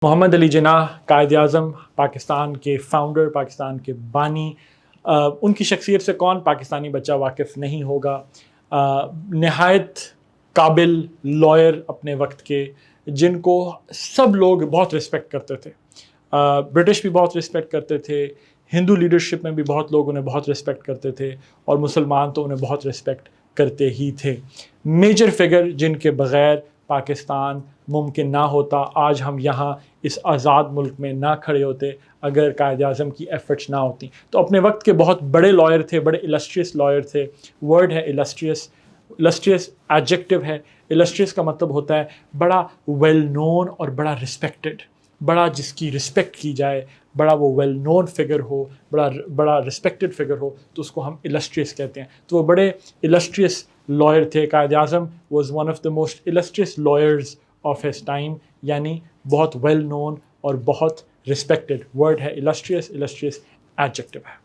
محمد علی جناح قائد اعظم، پاکستان کے فاؤنڈر، پاکستان کے بانی، ان کی شخصیت سے کون پاکستانی بچہ واقف نہیں ہوگا. نہایت قابل لائر اپنے وقت کے، جن کو سب لوگ بہت رسپیکٹ کرتے تھے. برٹش بھی بہت رسپیکٹ کرتے تھے، ہندو لیڈرشپ میں بھی بہت لوگ انہیں بہت رسپیکٹ کرتے تھے، اور مسلمان تو انہیں بہت رسپیکٹ کرتے ہی تھے. میجر فگر جن کے بغیر پاکستان ممکن نہ ہوتا، آج ہم یہاں اس آزاد ملک میں نہ کھڑے ہوتے اگر قائد اعظم کی ایفرٹس نہ ہوتی. تو اپنے وقت کے بہت بڑے لائر تھے، بڑے السٹریس لائر تھے. ورڈ ہے السٹریس، السٹریس ایڈجیکٹو ہے. السٹریس کا مطلب ہوتا ہے بڑا ویل نون اور بڑا رسپیکٹڈ، بڑا جس کی رسپیکٹ کی جائے، بڑا وہ ویل نون فگر ہو، بڑا رسپیکٹڈ فگر ہو، تو اس کو ہم السٹریس کہتے ہیں. تو وہ بڑے السٹریس لائر تھے. Quaid Azam was one of the most illustrious lawyers of his time, یعنی بہت ویل نون اور بہت رسپیکٹڈ. ورڈ ہے السٹریس، السٹریس ایڈجیکٹو ہے.